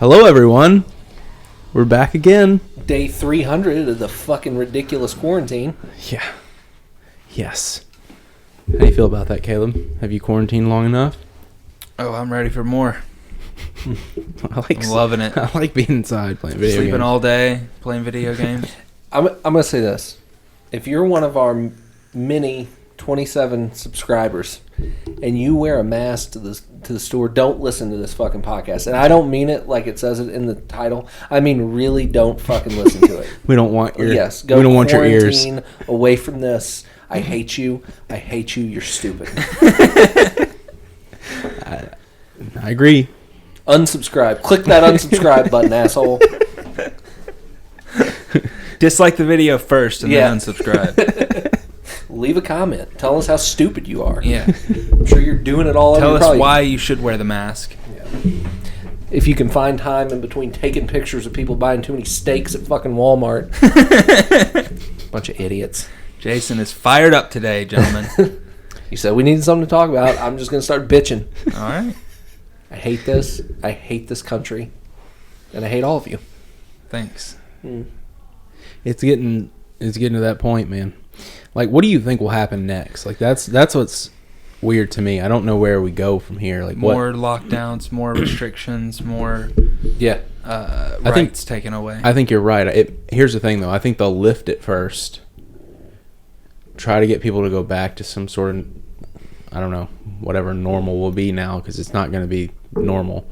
Hello, everyone. We're back again. Day 300 of the fucking ridiculous quarantine. Yeah. Yes. How do you feel about that, Caleb? Have you quarantined long enough? Oh, I'm ready for more. I'm loving it. I like being inside playing video Sleeping games. all day, playing video games. I'm going to say this. If you're one of our many 27 subscribers and you wear a mask to the store, don't listen to this fucking podcast. And I don't mean it like it says it in the title. I mean really don't fucking listen to it. We don't want your go we don't want your ears. Away from this. I hate you. I hate you. You're stupid. I agree. Unsubscribe. Click that unsubscribe button, asshole. Dislike the video first and then unsubscribe. Leave a comment. Tell us how stupid you are. Yeah. I'm sure you're doing it all over. Tell us why you should wear the mask. Yeah. If you can find time in between taking pictures of people buying too many steaks at fucking Walmart. Bunch of idiots. Jason is fired up today, gentlemen. You said we needed something to talk about. I'm just going to start bitching. All right. I hate this. I hate this country. And I hate all of you. Thanks. It's getting to that point, man. Like, what do you think will happen next? Like, that's what's weird to me. I don't know where we go from here. Like, more lockdowns, more restrictions, more rights taken away. I think you're right. Here's the thing, though. I think they'll lift it first. Try to get people to go back to some sort of, I don't know, whatever normal will be now, because it's not going to be normal.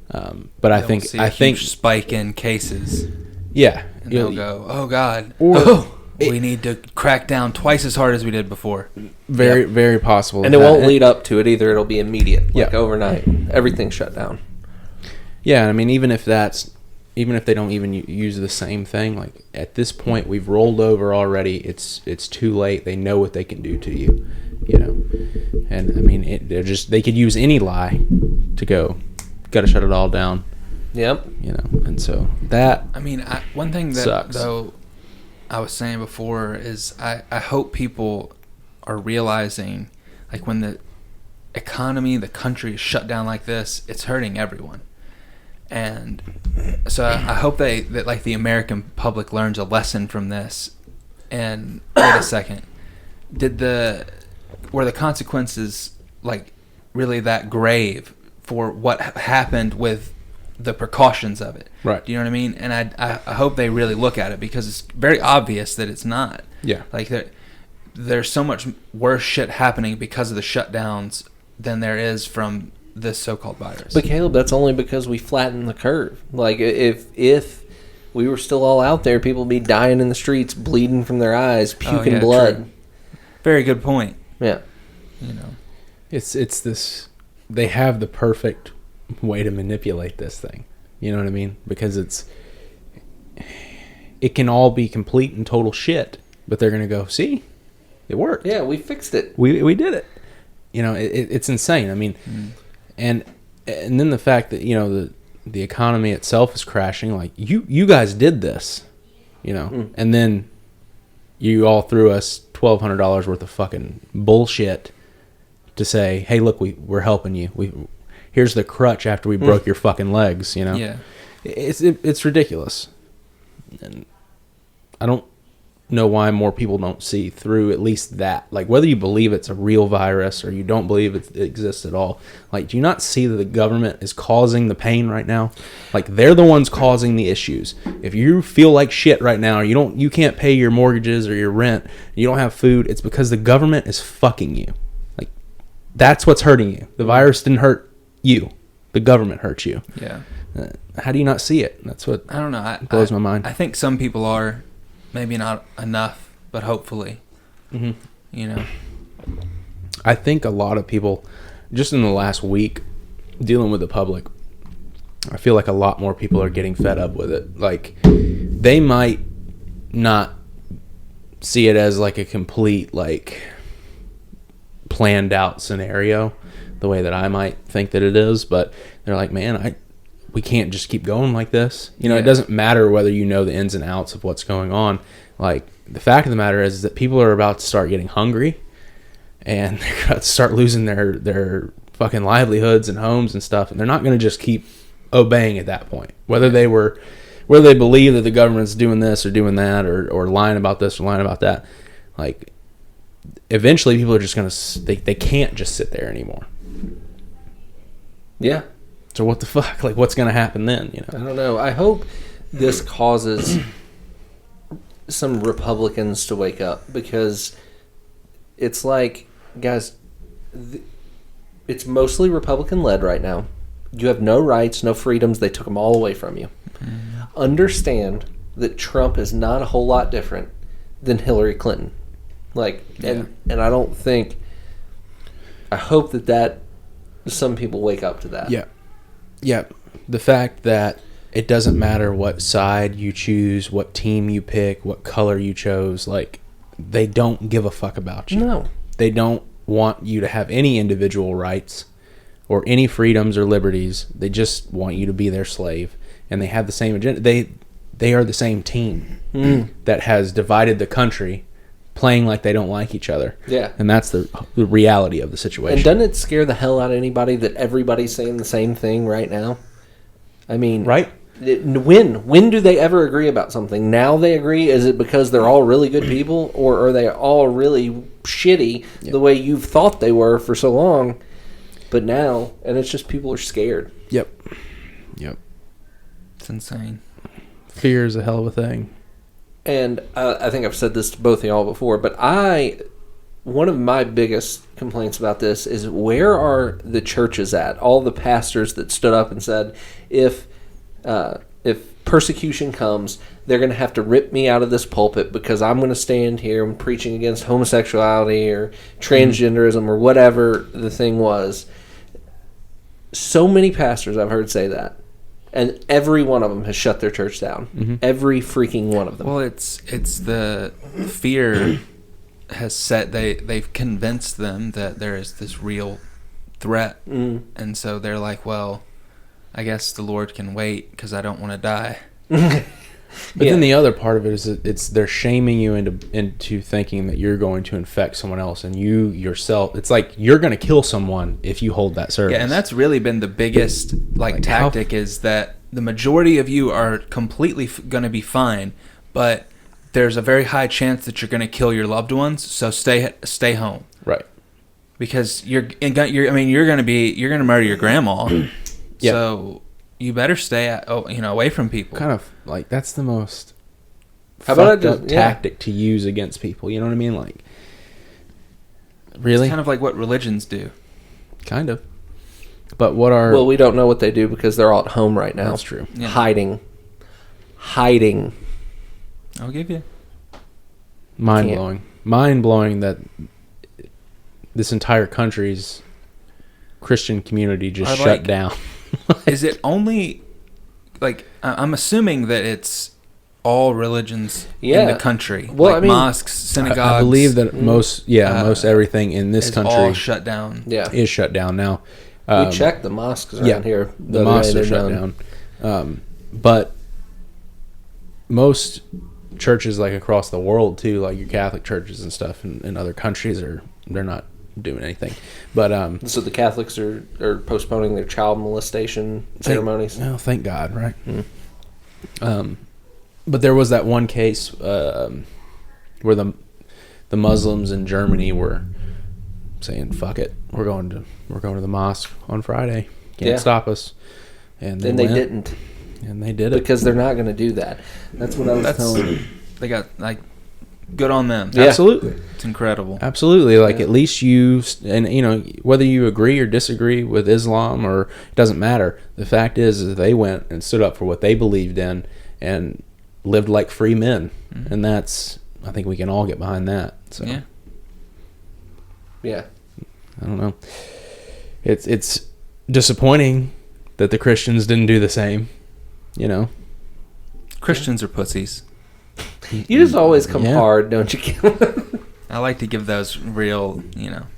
But I think huge spike in cases. Yeah, and they'll go, oh God, we need to crack down twice as hard as we did before. Very possible. And it won't lead up to it either. It'll be immediate, like overnight. Everything's shut down. Yeah, I mean, even if they don't even use the same thing, like at this point we've rolled over already. It's too late. They know what they can do to you, you know. And I mean, they could use any lie to go, got to shut it all down. Yep. You know, and so that. I mean, one thing that sucks. Though I was saying before is I hope people are realizing, like, when the economy, the country is shut down like this, it's hurting everyone. And so I hope that like the American public learns a lesson from this. And wait a second, were the consequences like really that grave for what happened with the precautions of it? Right. Do you know what I mean? And I hope they really look at it, because it's very obvious that it's not. Yeah. Like there's so much worse shit happening because of the shutdowns than there is from this so-called virus. But Caleb, that's only because we flattened the curve. Like if we were still all out there, people would be dying in the streets, bleeding from their eyes, puking blood. True. Very good point. Yeah. You know, It's this. They have the perfect way to manipulate this thing. You know what I mean? Because it can all be complete and total shit, but they're gonna go, see, it worked. Yeah, we fixed it. We did it. You know, it's insane. I mean, and then the fact that, you know, the economy itself is crashing. Like, you guys did this, you know, and then you all threw us $1,200 worth of fucking bullshit to say, hey, look, we're helping you. Here's the crutch after we broke your fucking legs, you know? Yeah. It's ridiculous. And I don't know why more people don't see through at least that. Like, whether you believe it's a real virus or you don't believe it exists at all, like, do you not see that the government is causing the pain right now? Like, they're the ones causing the issues. If you feel like shit right now, or you can't pay your mortgages or your rent, you don't have food, it's because the government is fucking you. Like, that's what's hurting you. The virus didn't hurt you. The government hurt you. Yeah. How do you not see it? That's what I don't know. blows my mind. I think some people are, maybe not enough, but hopefully, Mm-hmm. you know. I think a lot of people, just in the last week, dealing with the public, I feel like a lot more people are getting fed up with it. Like, they might not see it as like a complete, like, planned out scenario the way that I might think that it is, but they're like, man, we can't just keep going like this. You know, It doesn't matter whether you know the ins and outs of what's going on. Like, the fact of the matter is that people are about to start getting hungry, and they're about to start losing their fucking livelihoods and homes and stuff, and they're not going to just keep obeying at that point. Whether they believe that the government's doing this or doing that or lying about this or lying about that, like eventually people are just gonna they can't just sit there anymore. Yeah. So what the fuck? Like what's gonna happen then? You I know? don't know. I hope this causes some Republicans to wake up, because it's like, guys, it's mostly Republican led right now. You have no rights, no freedoms. They took them all away from you. Mm-hmm. Understand that Trump is not a whole lot different than Hillary Clinton. Like, and I don't think. I hope that some people wake up to that. Yeah. The fact that it doesn't matter what side you choose, what team you pick, what color you chose, like, they don't give a fuck about you. No. They don't want you to have any individual rights or any freedoms or liberties. They just want you to be their slave. And they have the same agenda. They are the same team that has divided the country, playing like they don't like each other. Yeah. And that's the reality of the situation. And doesn't it scare the hell out of anybody that everybody's saying the same thing right now? I mean, right? When do they ever agree about something? Now they agree? Is it because they're all really good people, or are they all really shitty the way you've thought they were for so long? But now, and it's just people are scared. Yep. It's insane. Fear is a hell of a thing. And I think I've said this to both of y'all before, but one of my biggest complaints about this is, where are the churches at? All the pastors that stood up and said, if persecution comes, they're going to have to rip me out of this pulpit because I'm going to stand here and preaching against homosexuality or transgenderism or whatever the thing was. So many pastors I've heard say that. And every one of them has shut their church down. Mm-hmm. Every freaking one of them. Well, it's the fear has set, they've convinced them that there is this real threat. And so they're like, well, I guess the Lord can wait because I don't want to die. But then the other part of it is they're shaming you into thinking that you're going to infect someone else, and you yourself, it's like you're going to kill someone if you hold that service. Yeah, and that's really been the biggest tactic, is that the majority of you are completely going to be fine, but there's a very high chance that you're going to kill your loved ones, so stay home. Right. Because you're going to murder your grandma. Yeah. So you better stay away from people. Kind of like that's the most tactic to use against people. You know what I mean? Like, really? It's kind of like what religions do. Kind of. But what are... Well, we don't know what they do because they're all at home right now. That's true. Yeah. Hiding. I'll give you. Mind-blowing that this entire country's Christian community just shut down. Is it only... Like, I'm assuming that it's all religions in the country. Well, like mosques, synagogues. I believe that most everything in this country all shut down. Yeah, is shut down now. We checked the mosques around here. The mosques are shut down. But most churches, like across the world too, like your Catholic churches and stuff in other countries, they're not doing anything. But so the Catholics are postponing their child molestation ceremonies. Thank God, right? But there was that one case where the Muslims in Germany were saying, "Fuck it, we're going to the mosque on Friday. Can't stop us." And they didn't. And they did it because they're not going to do that. That's what I was telling you. They got good on them. Yeah. Absolutely, it's incredible. Absolutely, at least you whether you agree or disagree with Islam or it doesn't matter. The fact is they went and stood up for what they believed in and lived like free men, and I think we can all get behind that. So yeah. I don't know. It's disappointing that the Christians didn't do the same. Christians are pussies. You just always come hard, don't you? I like to give those real,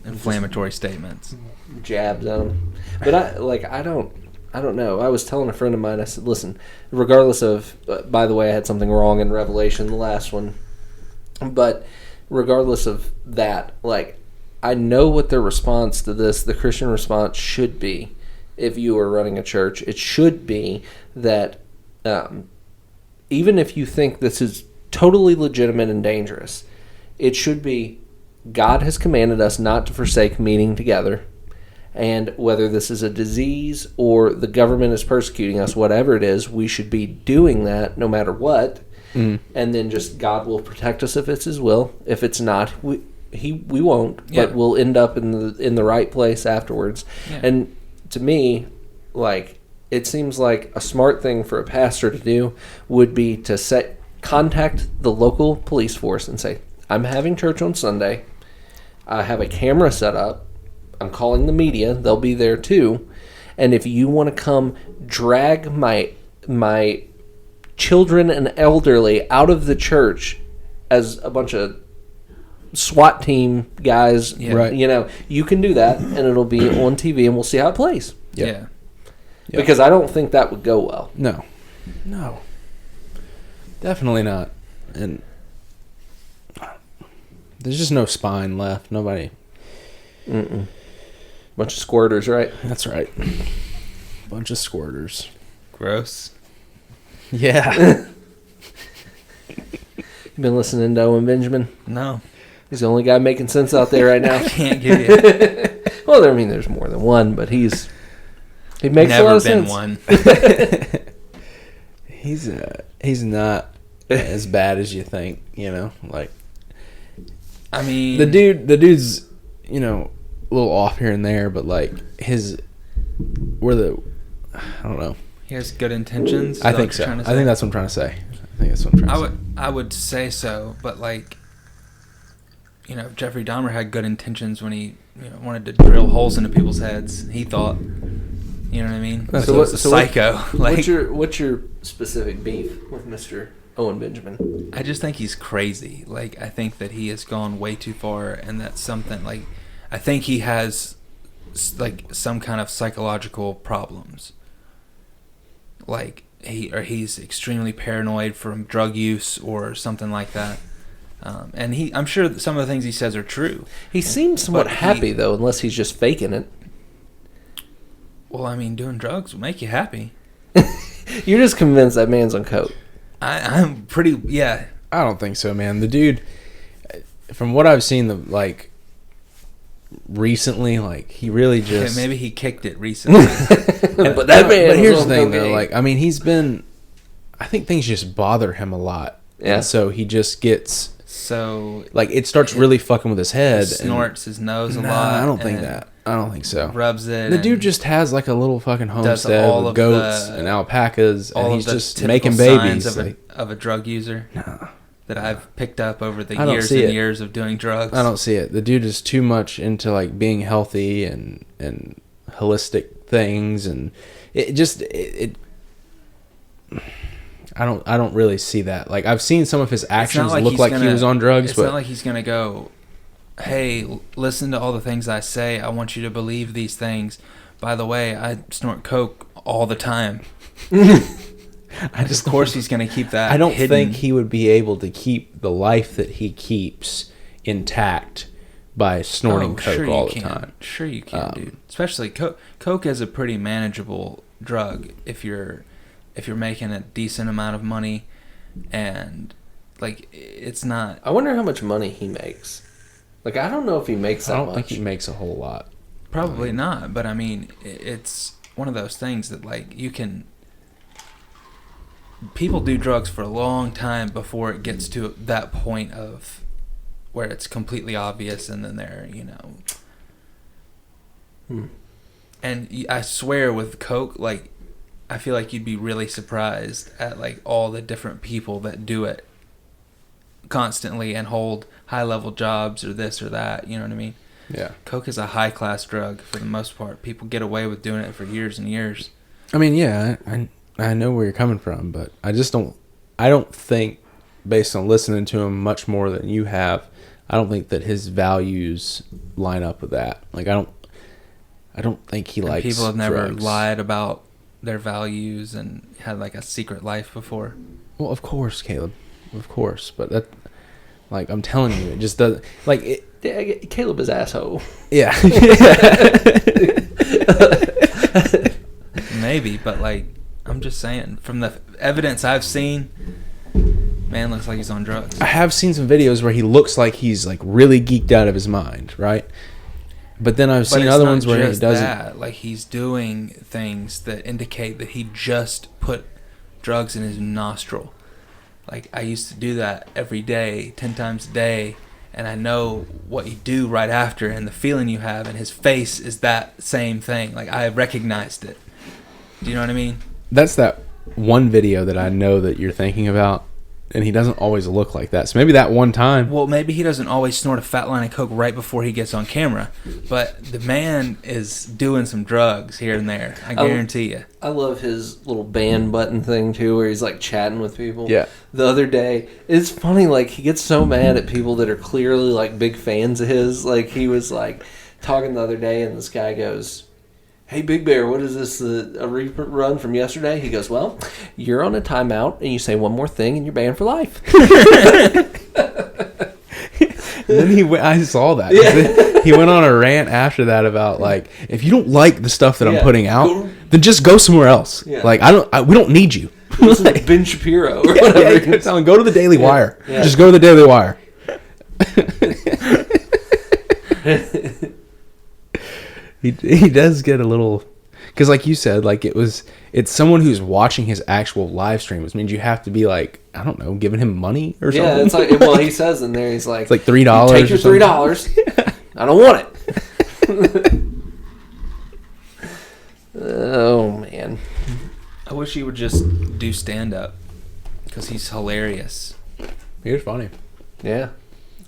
inflammatory statements. Jabs at them. But I don't know. I was telling a friend of mine, I said, listen, regardless of, by the way, I had something wrong in Revelation, the last one, but regardless of that, I know what their response to this, the Christian response should be. if you are running a church, it should be that even if you think this is totally legitimate and dangerous, it should be God has commanded us not to forsake meeting together. And whether this is a disease or the government is persecuting us, whatever it is, we should be doing that no matter what. And then just God will protect us if it's His will. If it's not, we won't. Yeah. But we'll end up in the right place afterwards. Yeah. And to me, like, it seems like a smart thing for a pastor to do would be to contact the local police force and say, I'm having church on Sunday. I have a camera set up. I'm calling the media. They'll be there too. And if you want to come drag my children and elderly out of the church as a bunch of SWAT team guys, Yeah. you can do that, and it'll be on TV, and we'll see how it plays. Yep. Yeah. Yep. Because I don't think that would go well. No, definitely not. And there's just no spine left. Nobody. Bunch of squirters, right? That's right. Bunch of squirters. Gross. Yeah. You been listening to Owen Benjamin? No. He's the only guy making sense out there right now. Can't give you. Well, I mean, there's more than one, but he makes a lot Never of been sense. one. He's not as bad as you think. Like I mean, the dude's a little off here and there, but like I don't know. he has good intentions. I think so. I think that's what I'm trying to say. I would say so, but like, Jeffrey Dahmer had good intentions when he wanted to drill holes into people's heads. He thought, you know what I mean? So it's a psycho. What's your specific beef with Mr. Owen Benjamin? I just think he's crazy. Like, I think that he has gone way too far, and that's something like, I think he has like some kind of psychological problems. Like he's extremely paranoid from drug use or something like that. And I'm sure that some of the things he says are true. He seems somewhat But happy, though, unless he's just faking it. Well, I mean, doing drugs will make you happy. You're just convinced that man's on coke. I'm pretty, yeah. I don't think so, man. The dude, from what I've seen, recently, like, he really just Maybe he kicked it recently. But that man. But was here's on the thing, cocaine. though. Like, I mean, I think things just bother him a lot. Yeah. And so he just gets, So like, it starts really fucking with his head. snorts his nose a Nah, lot. I don't think and that. I don't think so. Rubs it. The dude and just has like a little fucking does homestead all with of goats the- and alpacas, all and of he's the just typical making signs babies. of a drug user that I've picked up over the I don't years see and it. years of doing drugs. I don't see it. The dude is too much into like being healthy and holistic things, and I don't really see that. Like, I've seen some of his actions look he's like he was on drugs, It's but not like he's gonna go, hey, listen to all the things I say. I want you to believe these things. By the way, I snort coke all the time. Of course, he's gonna keep that. I don't hidden. think he would be able to keep the life that he keeps intact by snorting coke sure all you the can. time. Sure you can, dude. Especially coke. Coke is a pretty manageable drug if you're making a decent amount of money, and like it's not. I wonder how much money he makes. Like, I don't know if he makes that I don't much. think he makes a whole lot. Probably not, but I mean, it's one of those things that like you can. People do drugs for a long time before it gets to that point of where it's completely obvious, and then they're, And I swear with coke, like, I feel like you'd be really surprised at like all the different people that do it constantly and hold high level jobs or this or that. You know what I mean? Yeah. Coke is a high class drug for the most part. People get away with doing it for years and years. I mean, yeah, I know where you're coming from, but I don't think, based on listening to him much more than you have, I don't think that his values line up with that. Like, I don't think he likes People have never drugs. lied about their values and had like a secret life before. Well, of course, Caleb, of course, but that, like, I'm telling you, it just doesn't, like, it. Yeah, Caleb is asshole. Yeah. maybe, but like I'm just saying, from the evidence I've seen, man looks like he's on drugs. I have seen some videos where he looks like he's like really geeked out of his mind, right? But then I've seen other ones where he doesn't. That. Like he's doing things that indicate that he just put drugs in his nostril. Like I used to do that every day, 10 times a day, and I know what you do right after and the feeling you have, and his face is that same thing. Like I recognized it. Do you know what I mean? That's that one video that I know that you're thinking about, and he doesn't always look like that. So maybe that one time. Well, maybe he doesn't always snort a fat line of coke right before he gets on camera, but the man is doing some drugs here and there. I guarantee you. I love his little band button thing too, where he's like chatting with people. Yeah. The other day, it's funny. Like he gets so mad at people that are clearly like big fans of his. Like he was like talking the other day, and this guy goes, "Hey, Big Bear, what is this, a rerun from yesterday?" He goes, "Well, you're on a timeout, and you say one more thing, and you're banned for life." And then I saw that. Yeah. He went on a rant after that about like, if you don't like the stuff that I'm Yeah. putting out, then just go somewhere else. Yeah. Like we don't need you. Listen to Ben Shapiro or Yeah, whatever. he kept telling him, go to the Daily Wire. Yeah. Just go to the Daily Wire. He does get a little, because like you said, like it's someone who's watching his actual live stream, which means you have to be like, I don't know, giving him money or something. Yeah, it's like, well, he says in there, he's like, It's like $3. Take your or something. $3. I don't want it. Oh man, I wish he would just do stand up because he's hilarious. He was funny. yeah.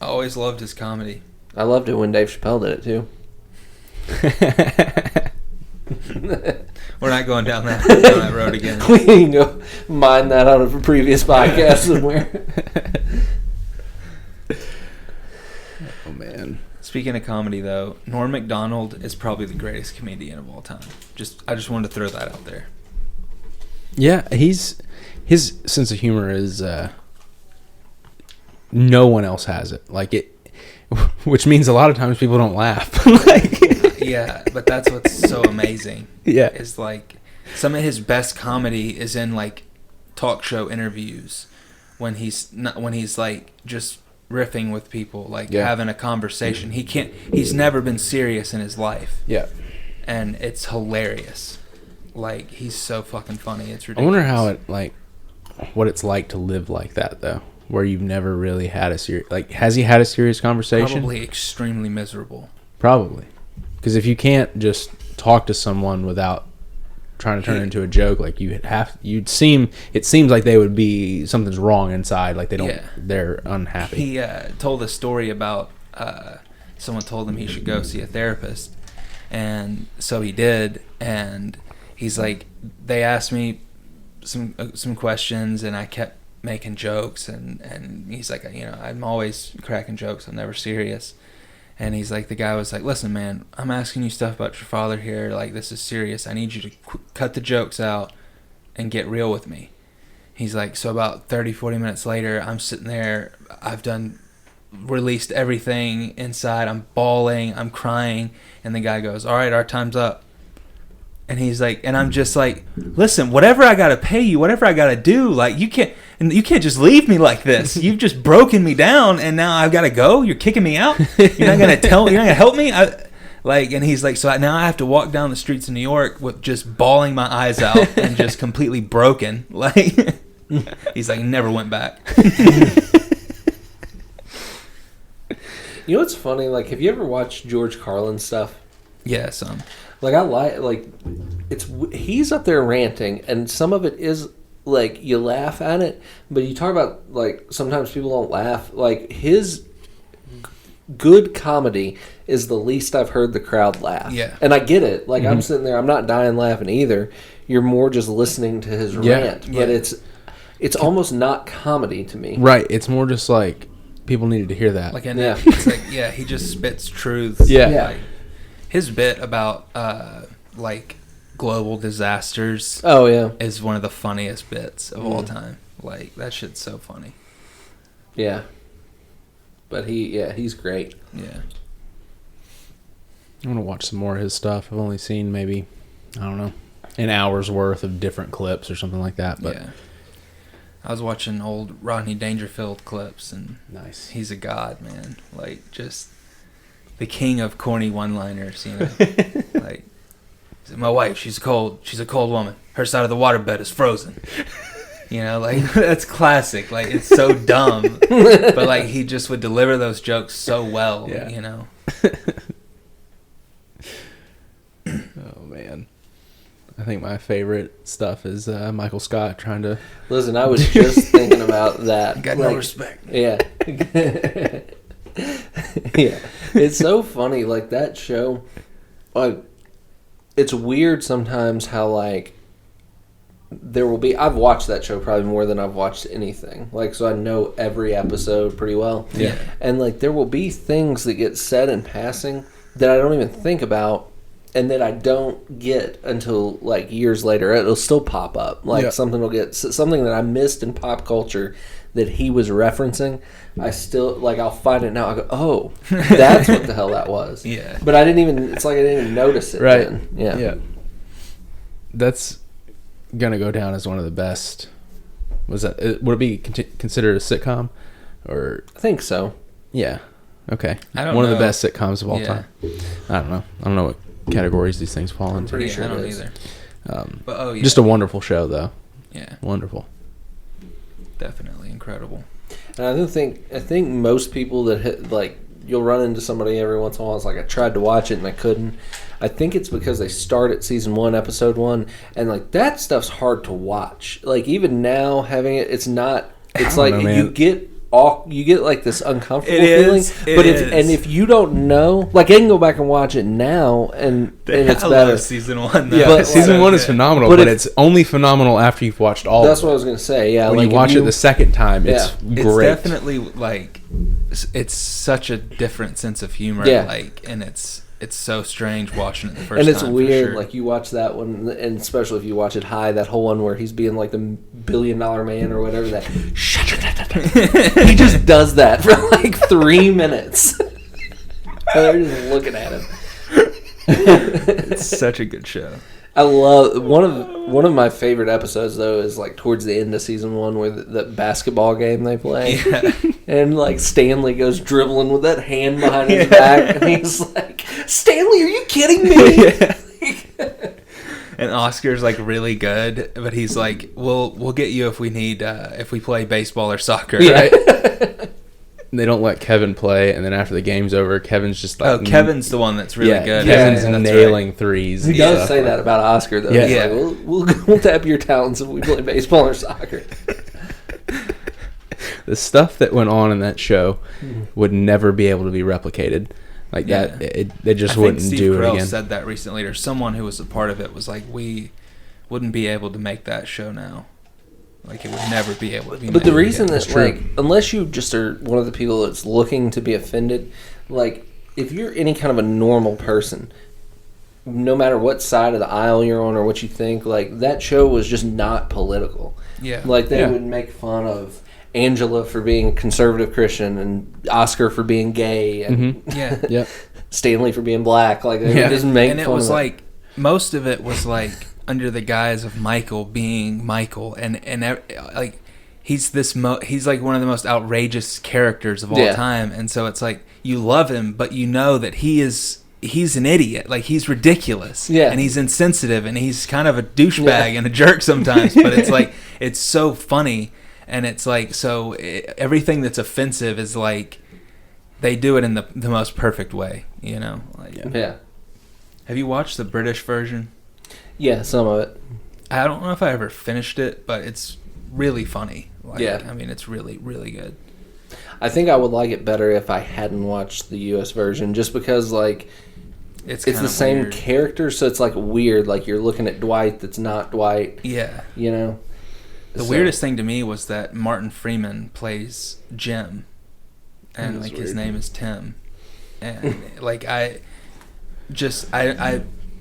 I always loved his comedy. I loved it when Dave Chappelle did it too. We're not going down that road again. We can go mine that out of a previous podcast somewhere. Oh man. Speaking of comedy, though, Norm Macdonald is probably the greatest comedian of all time. I just wanted to throw that out there. Yeah, his sense of humor is no one else has it. Like it, which means a lot of times people don't laugh. Like, Yeah, but that's what's so amazing. Yeah. Is like some of his best comedy is in like talk show interviews when he's like just riffing with people, like having a conversation. He's never been serious in his life. Yeah. And it's hilarious. Like he's so fucking funny. It's I ridiculous. wonder how what it's like to live like that though, where you've never really had a serious, like, has he had a serious conversation? Probably extremely miserable. Probably. Because if you can't just talk to someone without trying to turn it into a joke, like it seems like they would be, something's wrong inside, like they're unhappy. He told a story about someone told him he should go see a therapist, and so he did, and he's like, they asked me some questions, and I kept making jokes, and he's like, I'm always cracking jokes, I'm never serious. And he's like, the guy was like, listen, man, I'm asking you stuff about your father here. Like, this is serious. I need you to cut the jokes out and get real with me. He's like, so about 30, 40 minutes later, I'm sitting there. I've released everything inside. I'm bawling. I'm crying. And the guy goes, all right, our time's up. And he's like, and I'm just like, listen, whatever I got to pay you, whatever I got to do, like, you can't just leave me like this. You've just broken me down, and now I've got to go. You're kicking me out. You're not going to help me. And he's like, so now I have to walk down the streets of New York with just bawling my eyes out and just completely broken. Like, he's like, never went back. You know what's funny? Like, have you ever watched George Carlin stuff? Yeah, Like, he's up there ranting, and some of it is like you laugh at it, but you talk about like sometimes people don't laugh. Like his good comedy is the least I've heard the crowd laugh. Yeah, and I get it. Like I'm sitting there, I'm not dying laughing either. You're more just listening to his rant, but it's almost not comedy to me. Right. It's more just like people needed to hear that. like, it's like, he just spits truths. Yeah. Like, his bit about like global disasters is one of the funniest bits of all time. Like, that shit's so funny. Yeah. But he's great. Yeah. I want to watch some more of his stuff. I've only seen maybe, I don't know, an hour's worth of different clips or something like that. But yeah. I was watching old Rodney Dangerfield clips, and nice. he's a god, man. Like, just the king of corny one-liners, you know. Like, my wife, she's a cold woman. Her side of the waterbed is frozen. You know, like, that's classic. Like, it's so dumb. But, like, he just would deliver those jokes so well, Yeah. you know. Oh man, I think my favorite stuff is Michael Scott trying to. Listen, I was just thinking about that. Got no respect. Yeah. Yeah. It's so funny. Like, that show, like, it's weird sometimes how, like, there will be... I've watched that show probably more than I've watched anything. Like, so I know every episode pretty well. Yeah. And, like, there will be things that get said in passing that I don't even think about and that I don't get until, like, years later. It'll still pop up. Like, Yeah. something that I missed in pop culture that he was referencing. I still, like, I'll find it now. I go, oh, that's what the hell that was. Yeah. But I didn't even, it's like I didn't even notice it. Right. Then. Yeah. Yeah. That's gonna go down as one of the best. Was that? Would it be considered a sitcom, or? I think so. Yeah. Okay. I don't one know. of the best sitcoms of all Yeah. time. I don't know. I don't know what categories these things fall into. pretty Yeah, sure I it don't is. either. Um, But, oh, yeah. Just a wonderful show, though. Yeah, Wonderful. definitely incredible. And I think most people that hit, like, you'll run into somebody every once in a while. It's like, I tried to watch it and I couldn't. I think it's because they start at season 1, episode 1, and, like, that stuff's hard to watch. Like, even now having it, it's not. It's I like don't know, you man. get like this uncomfortable It feeling. is, it But is. if you don't know, like, I can go back and watch it now and it's I better. love season 1. Though. Yeah, But, season like, 1 is phenomenal, but but if- it's only phenomenal after you've watched all. That's of what I it. was gonna say. Yeah, When like you watch if it the second time, it's Yeah. great. It's definitely, like, it's such a different sense of humor. Yeah. Like, and it's so strange watching it the first and it's time. for weird, sure. like, you watch that one, and especially if you watch it high, that whole one where he's being like the $1 billion man or whatever. That he just does that for like 3 minutes. And they're just looking at him. It's such a good show. I love one of my favorite episodes though is like towards the end of season 1 where the basketball game they play. Yeah. And like Stanley goes dribbling with that hand behind his back, and he's like, "Stanley, are you kidding me?" And Oscar's like really good, but he's like, "We'll get you if we need if we play baseball or soccer." Yeah. Right? They don't let Kevin play, and then after the game's over, Kevin's just like, Oh, Kevin's the one that's really yeah, good. Kevin's Yeah, that's nailing right. threes. He and does stuff. say that about Oscar, though. Yeah. He's Yeah. like, we'll tap your talents if we play baseball or soccer. The stuff that went on in that show would never be able to be replicated. Like Yeah. that, they just I think wouldn't Steve do it Carell again. said that recently, or someone who was a part of it was like, "We wouldn't be able to make that show now. Like, it would never be able to be." But the made reason again. that, true. like, unless you just are one of the people that's looking to be offended, like, if you're any kind of a normal person, no matter what side of the aisle you're on or what you think, like, that show was just not political. yeah, Like, they Yeah. would make fun of Angela for being conservative Christian and Oscar for being gay and yeah, Yep. Stanley for being black. Like, they Yeah. would just make and it fun was of like most of it was like under the guise of Michael being Michael, and like he's he's like one of the most outrageous characters of all Yeah. time, and so it's like you love him, but you know that he's an idiot. Like, he's ridiculous, Yeah. and he's insensitive, and he's kind of a douchebag Yeah. and a jerk sometimes. But it's like it's so funny, and it's like everything that's offensive is like they do it in the most perfect way, you know. Like, Yeah. have you watched the British version? Yeah, some of it. I don't know if I ever finished it, but it's really funny. Like, Yeah. I mean, it's really, really good. I think I would like it better if I hadn't watched the U.S. version, just because, like, It's it's kinda the same weird. character, so it's, like, weird. Like, you're looking at Dwight that's not Dwight, Yeah. you know? The So- weirdest thing to me was that Martin Freeman plays Jim, and That's like his weird. name is Tim, and like I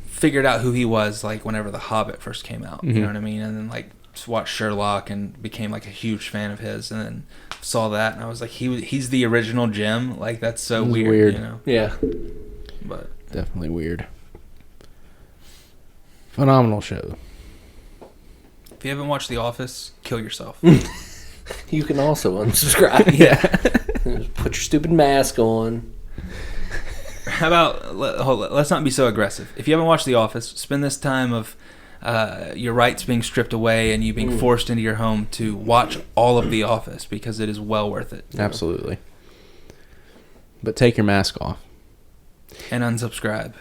figured out who he was like whenever The Hobbit first came out. You Mhm. know what I mean? And then like just watched Sherlock and became like a huge fan of his, and then saw that and I was like, he's the original Jim. Like, that's so It's weird, weird. you know. Yeah. But Definitely weird. Phenomenal show. If you haven't watched The Office, kill yourself. You can also unsubscribe. Yeah. Put your stupid mask on. How about, let's not be so aggressive. If you haven't watched The Office, spend this time of your rights being stripped away and you being forced into your home to watch all of The Office, because it is well worth it. Absolutely. But take your mask off. And unsubscribe.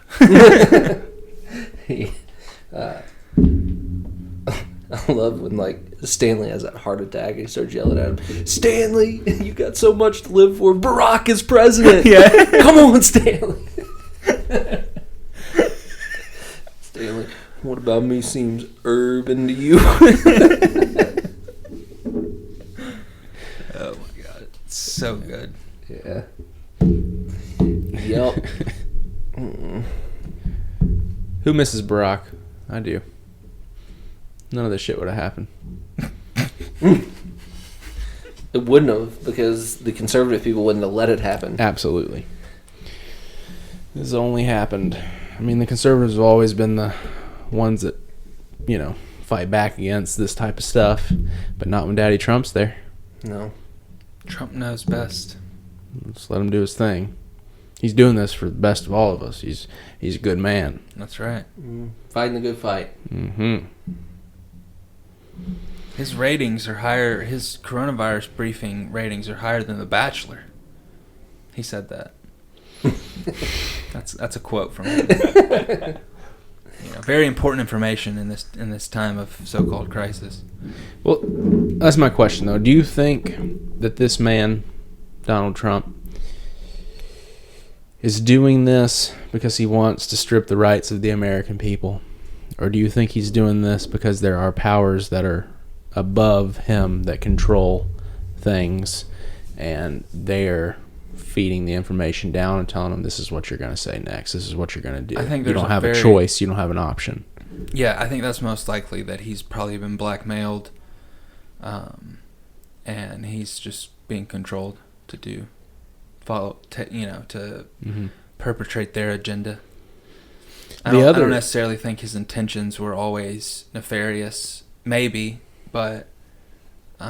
I love when, like, Stanley has that heart attack and he starts yelling at him, Stanley, you got so much to live for. Barack is president. Yeah. Come on, Stanley. Stanley, what about me seems urban to you? Oh my god. It's so good. Yeah. Yup. Who misses Barack? I do. None of this shit would have happened. It wouldn't have, because the conservative people wouldn't have let it happen. Absolutely. This has only happened. I mean, the conservatives have always been the ones that, fight back against this type of stuff, but not when Daddy Trump's there. No. Trump knows best. Just let him do his thing. He's doing this for the best of all of us. He's a good man. That's right. Fighting the good fight. Mm-hmm. His ratings are higher. His coronavirus briefing ratings are higher than The Bachelor. He said that. That's a quote from him. Very important information in this time of so-called crisis. Well, that's my question, though. Do you think that this man, Donald Trump, is doing this because he wants to strip the rights of the American people? Or do you think he's doing this because there are powers that are above him that control things, and they're feeding the information down and telling him, this is what you're going to say next, this is what you're going to do? I think you don't have a choice, you don't have an option. Yeah, I think that's most likely that he's probably been blackmailed, and he's just being controlled to perpetrate their agenda. I don't necessarily think his intentions were always nefarious. Maybe, but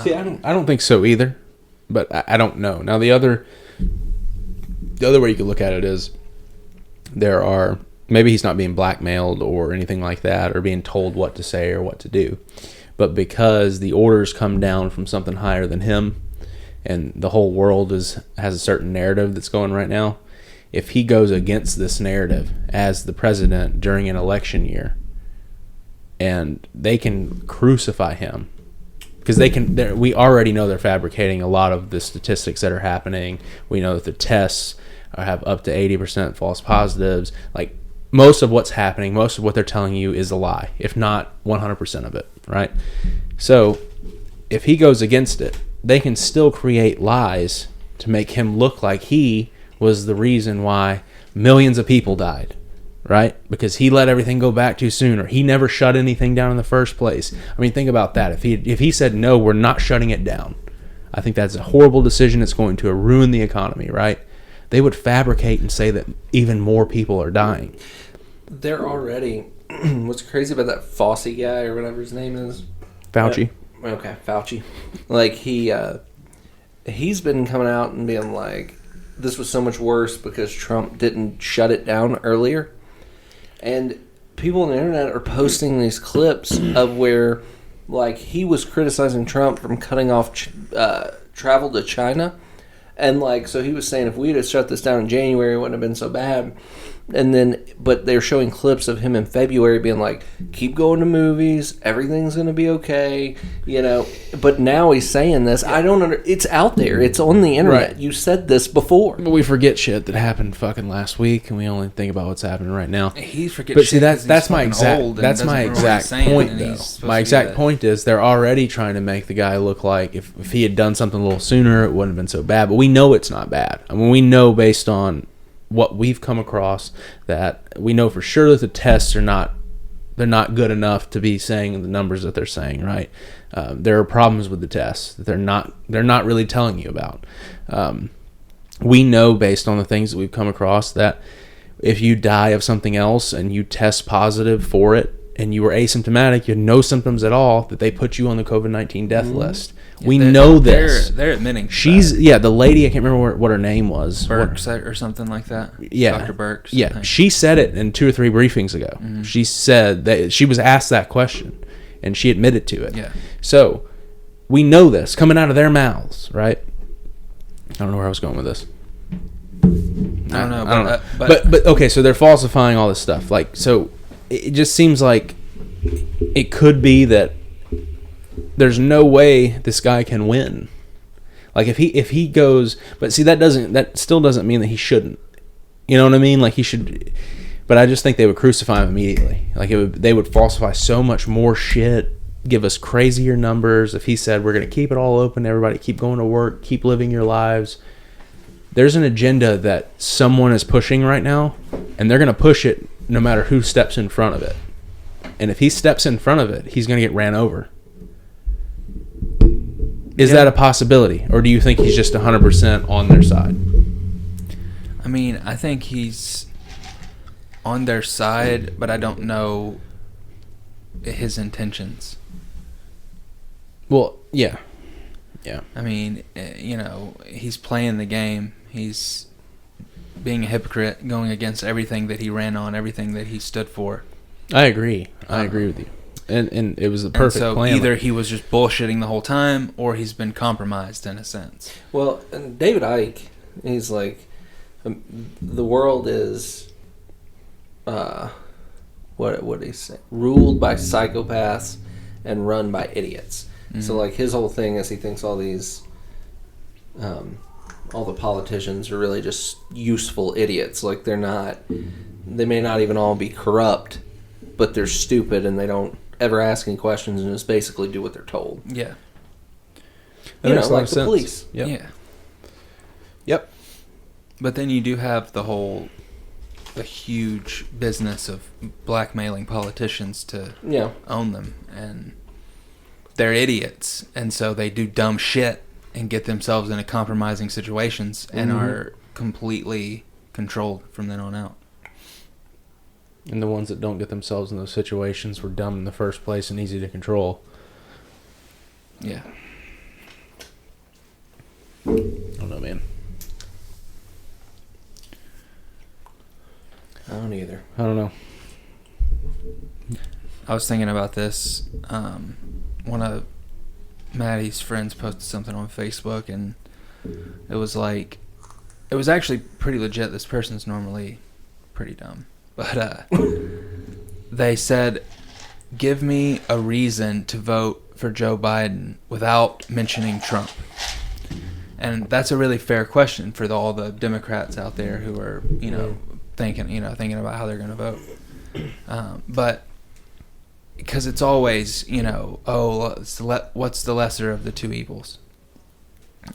see, I don't think so either. But I don't know. Now the other way you could look at it is maybe he's not being blackmailed or anything like that, or being told what to say or what to do, but because the orders come down from something higher than him, and the whole world has a certain narrative that's going right now. If he goes against this narrative as the president during an election year, and they can crucify him, because we already know they're fabricating a lot of the statistics that are happening. We know that the tests have up to 80% false positives. Like, most of what's happening, most of what they're telling you is a lie, if not 100% of it, right? So if he goes against it, they can still create lies to make him look like he was the reason why millions of people died, right? Because he let everything go back too soon, or he never shut anything down in the first place. I mean, think about that. If he said, no, we're not shutting it down, I think that's a horrible decision. It's going to ruin the economy, right? They would fabricate and say that even more people are dying. They're already... What's crazy about that Fauci guy, or whatever his name is? Fauci. Okay, Fauci. Like, he's been coming out and being like, this was so much worse because Trump didn't shut it down earlier. And people on the internet are posting these clips of where, like, he was criticizing Trump from cutting off travel to China. And, like, so he was saying if we had shut this down in January, it wouldn't have been so bad. And then, but they're showing clips of him in February being like, keep going to movies, everything's going to be okay, But now he's saying this. I don't it's out there. It's on the internet. Right. You said this before. But we forget shit that happened fucking last week, and we only think about what's happening right now. He's forgetting. But see, that's my exact point, though. My exact point is they're already trying to make the guy look like if he had done something a little sooner, it wouldn't have been so bad. But we know it's not bad. I mean, we know based on what we've come across that we know for sure that the tests they're not good enough to be saying the numbers that they're saying, right? There are problems with the tests that they're not really telling you about. We know based on the things that we've come across that if you die of something else and you test positive for it and you were asymptomatic, you had no symptoms at all, that they put you on the COVID-19 death list. Yeah, We know this. They're admitting The lady, I can't remember what her name was. Burks or something like that. Yeah. Dr. Burks. I Yeah, think. she said it in 2 or 3 briefings ago. Mhm. She said that she was asked that question, and she admitted to it. Yeah. So, we know this coming out of their mouths, right? I don't know where I was going with this. I don't know. But okay, so they're falsifying all this stuff. Like, so it just seems like it could be that there's no way this guy can win. Like if he goes, but see that still doesn't mean that he shouldn't. You know what I mean? Like he should. But I just think they would crucify him immediately. Like they would falsify so much more shit, give us crazier numbers. If he said we're going to keep it all open, everybody keep going to work, keep living your lives. There's an agenda that someone is pushing right now, and they're going to push it no matter who steps in front of it. And if he steps in front of it, he's going to get ran over. Is that a possibility? Or do you think he's just 100% on their side? I mean, I think he's on their side, but I don't know his intentions. Well, yeah. Yeah. I mean, he's playing the game. He's being a hypocrite, going against everything that he ran on, everything that he stood for. I agree. I agree with you. And it was the perfect so plan. Either he was just bullshitting the whole time, or he's been compromised in a sense. Well, and David Icke, he's like, the world is, what did he say? Ruled by psychopaths and run by idiots. Mm-hmm. So like his whole thing is he thinks all these, all the politicians are really just useful idiots. Like they may not even all be corrupt, but they're stupid and they don't ever ask any questions and just basically do what they're told. Yeah. That makes a lot like of the sense. police. Yep. Yeah. Yep. But then you do have the huge business of blackmailing politicians to own them, and they're idiots, and so they do dumb shit and get themselves into compromising situations and are completely controlled from then on out. And the ones that don't get themselves in those situations were dumb in the first place and easy to control. Yeah. I don't know, man. I don't either. I don't know. I was thinking about this. One of Maddie's friends posted something on Facebook, and it was actually pretty legit. This person's normally pretty dumb. But they said, give me a reason to vote for Joe Biden without mentioning Trump. And that's a really fair question for all the Democrats out there who are, thinking about how they're going to vote. But because it's always, what's the lesser of the two evils?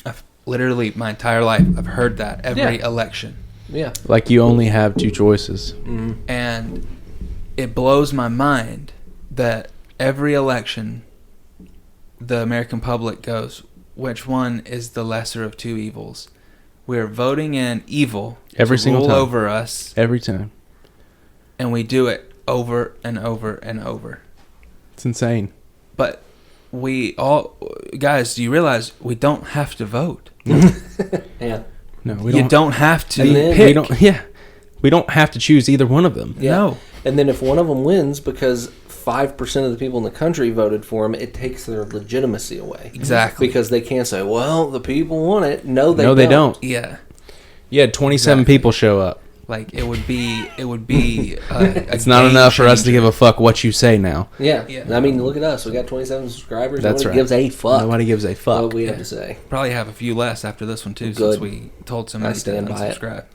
I've literally my entire life I've heard that every election. Yeah. Like you only have 2 choices. Mm-hmm. And it blows my mind that every election the American public goes, which one is the lesser of 2 evils? We're voting in evil Every to single rule time. over us, Every time. and we do it over and over and over. It's insane. But guys, do you realize we don't have to vote? Yeah. No, we You don't. don't have to And then- pick. We don't. Yeah, we don't have to choose either one of them. Yeah. No. And then if one of them wins because 5% of the people in the country voted for him, it takes their legitimacy away. Exactly. Because they can't say, well, the people want it. No, they They don't. Yeah. You had 27 Exactly. people show up. Like it would be. It's not enough for us to give a fuck what you say now. Yeah. Yeah. I mean, look at us. We got 27 subscribers. That's Nobody right. gives a fuck Nobody gives a fuck. what we have Yeah. to say. Probably have a few less after this one too, Good. since we told somebody I stand to by it. unsubscribe.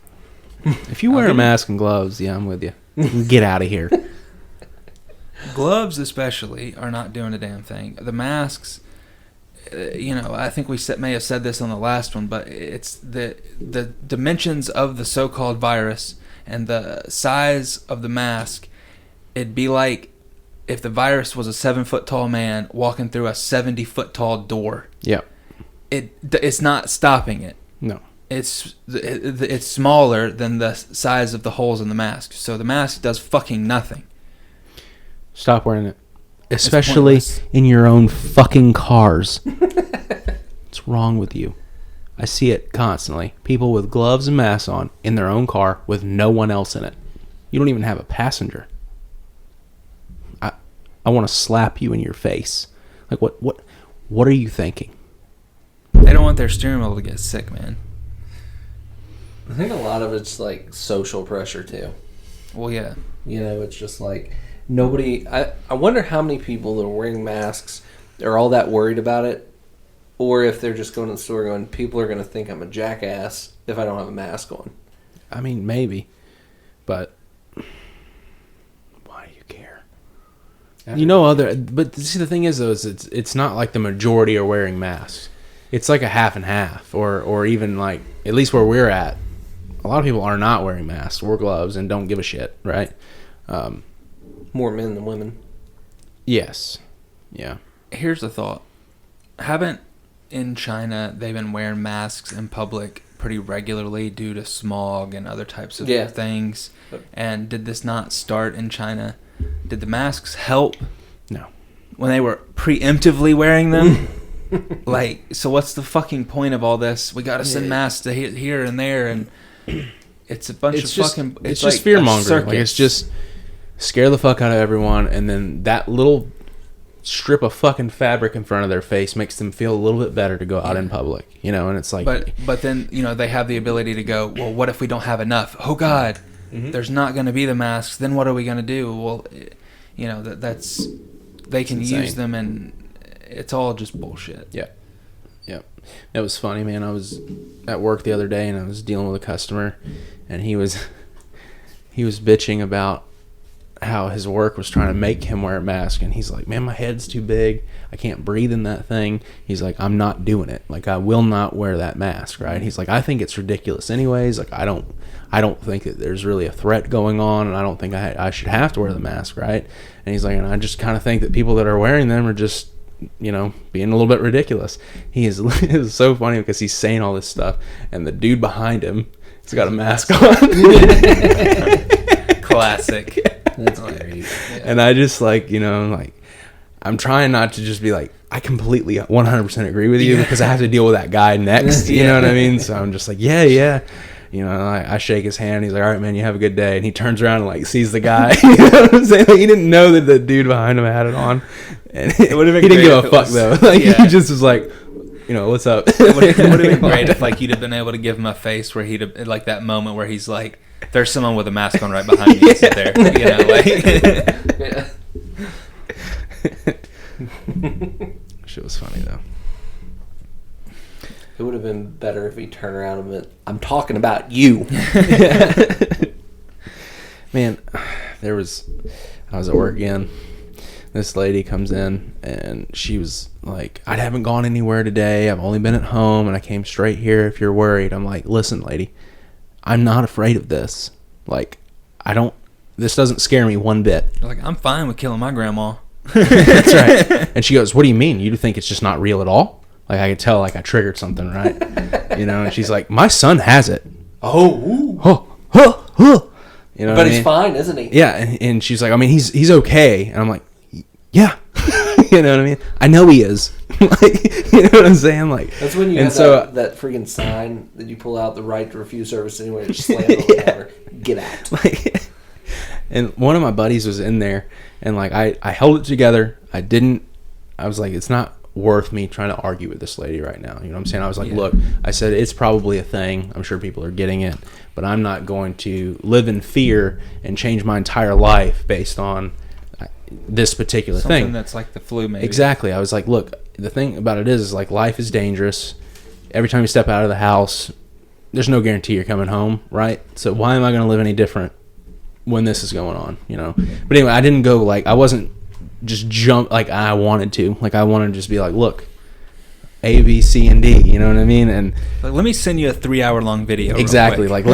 If you wear a mask and gloves, yeah, I'm with you. Get out of here. Gloves especially are not doing a damn thing. The masks, I think we may have said this on the last one, but it's the dimensions of the so-called virus and the size of the mask. It'd be like if the virus was a 7-foot tall man walking through a 70-foot tall door. Yeah. It's not stopping it. No. It's smaller than the size of the holes in the mask, so the mask does fucking nothing. Stop wearing it. Especially pointless. in your own fucking cars. What's wrong with you? I see it constantly. People with gloves and masks on in their own car with no one else in it. You don't even have a passenger. I want to slap you in your face. Like, what are you thinking? They don't want their steering wheel to get sick, man. I think a lot of it's like social pressure too. Well, yeah. You know, it's just like nobody. I wonder how many people that are wearing masks are all that worried about it, or if they're just going to the store going, people are going to think I'm a jackass if I don't have a mask on. I mean, maybe, but why do you care? You know, but see, the thing is, though, is it's not like the majority are wearing masks. It's like a half and half, or even like, at least where we're at, a lot of people are not wearing masks or gloves and don't give a shit, right? More men than women. Yes. Yeah. Here's the thought. Haven't in China they've been wearing masks in public pretty regularly due to smog and other types of things? And did this not start in China? Did the masks help? No. When they were preemptively wearing them? Like, so what's the fucking point of all this? We gotta send masks to here and there, and it's a bunch of fucking... It's like just fear-mongering. Like, circus. it's just scare the fuck out of everyone, and then that little strip of fucking fabric in front of their face makes them feel a little bit better to go out in public, you know. And it's like, but then, you know, they have the ability to go, well, what if we don't have enough? Oh God, there's not going to be the masks. Then what are we going to do? Well, you know, that's they can use them, and it's all just bullshit. Yeah. It was funny, man. I was at work the other day, and I was dealing with a customer, and he was bitching about how his work was trying to make him wear a mask, and he's like, man, my head's too big, I can't breathe in that thing. He's like, I'm not doing it. Like, I will not wear that mask, right? He's like, I think it's ridiculous anyways. Like, I don't think that there's really a threat going on, and I don't think I should have to wear the mask, right? And he's like, and I just kind of think that people that are wearing them are just, you know, being a little bit ridiculous. It was so funny because he's saying all this stuff, and the dude behind him has got a mask on. Classic. That's great. Yeah. And I just, like, you know, like, I'm trying not to just be like, I completely 100% agree with you, because I have to deal with that guy next. You know what I mean? So I'm just like, yeah. You know, I shake his hand. He's like, all right, man, you have a good day. And he turns around and, like, sees the guy. You know what I'm saying? Like, he didn't know that the dude behind him had it on. And he didn't give a fuck, though. Like, he just was like, you know, what's up? It would have been great if, like, you'd have been able to give him a face where he'd have, like, that moment where he's like, there's someone with a mask on right behind me. Sit there. You know, like. Shit was funny, though. It would have been better if he turned around and went, I'm talking about you. Man, I was at work again. This lady comes in, and she was like, I haven't gone anywhere today. I've only been at home, and I came straight here if you're worried. I'm like, listen, lady, I'm not afraid of this. Like, this doesn't scare me one bit. Like, I'm fine with killing my grandma. That's right. And she goes, what do you mean? You think it's just not real at all? Like, I could tell, like, I triggered something, right? You know, and she's like, my son has it. Oh. You know But he's fine, isn't he? Yeah, and she's like, I mean, he's okay. And I'm like, yeah. You know what I mean? I know he is. Like, you know what I'm saying? Like, that's when you have that freaking sign that you pull out, the right to refuse service anywhere, just slam it over the counter. Get out. Like, and one of my buddies was in there, and, like, I held it together. I was like, it's not worth me trying to argue with this lady right now. You know what I'm saying? I was like, look, I said, it's probably a thing. I'm sure people are getting it, but I'm not going to live in fear and change my entire life based on this particular thing. Something that's like the flu, maybe. Exactly. I was like, look, the thing about it is like, life is dangerous. Every time you step out of the house, there's no guarantee you're coming home, right? So why am I going to live any different when this is going on, you know? But anyway, I didn't go, like, I wasn't just jump like I wanted to. Like, I wanted to just be like, look, A, B, C, and D, you know what I mean? And like, let me send you a 3-hour-long video. Exactly. Like,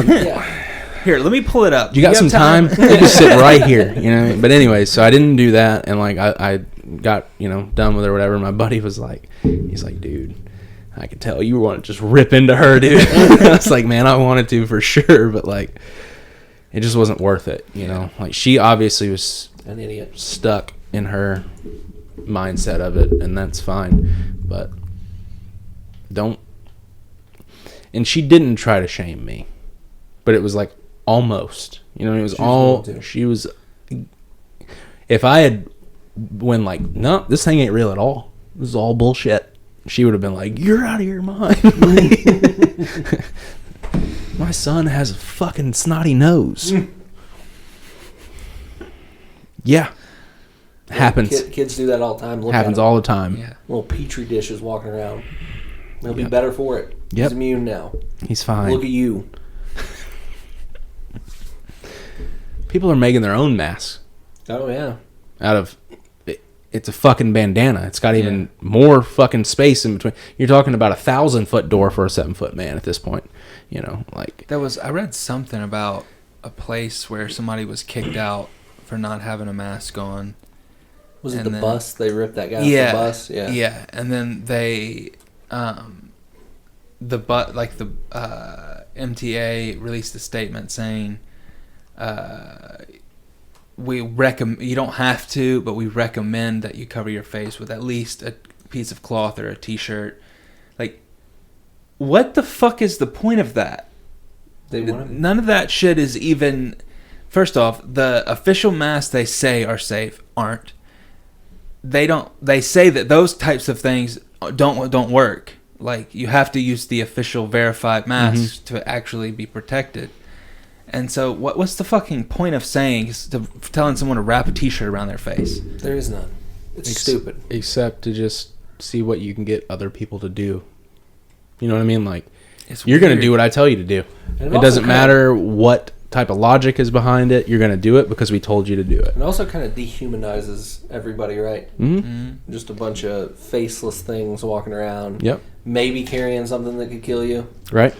here, let me pull it up. You got some time? You just sit right here, you know? But anyway, so I didn't do that, and, like, I got, you know, done with it or whatever. My buddy was like, he's like, dude, I could tell you want to just rip into her, dude. I was like, man, I wanted to for sure, but, like, it just wasn't worth it, you know? Like, she obviously was An idiot. stuck in her mindset of it, and that's fine. But don't. And she didn't try to shame me, but it was like almost. You know, it was She was all. going to. She was. If I had went like, no, this thing ain't real at all. This is all bullshit. She would have been like, you're out of your mind. My son has a fucking snotty nose. Yeah. Happens. Kids do that all the time. Look Happens at him. all the time. Yeah. Little petri dishes walking around. He'll be Yep. better for it. Yep. He's immune now. He's fine. Look at you. People are making their own masks Oh yeah. out of it's a fucking bandana. It's got even more fucking space in between. You're talking about 1,000-foot door for a 7-foot man at this point. You know, like I read something about a place where somebody was kicked out for not having a mask on. Was it And the then- bus? They ripped that guy off Yeah. the bus? Yeah. Yeah, and then they, MTA released a statement saying, we recommend, you don't have to, but we recommend that you cover your face with at least a piece of cloth or a t-shirt. Like, what the fuck is the point of that? They want him. None of that shit is even. First off, the official masks they say are safe aren't. They don't. They say that those types of things don't work. Like, you have to use the official verified masks to actually be protected. And so, what's the fucking point of telling someone to wrap a t-shirt around their face? There is none. It's stupid. Except to just see what you can get other people to do. You know what I mean? Like, It's you're going to weird. do what I tell you to do. And It also doesn't kinda- matter what type of logic is behind it. You're going to do it because we told you to do it. It also kind of dehumanizes everybody, right? Mm-hmm. Just a bunch of faceless things walking around. Yep. Maybe carrying something that could kill you. Right.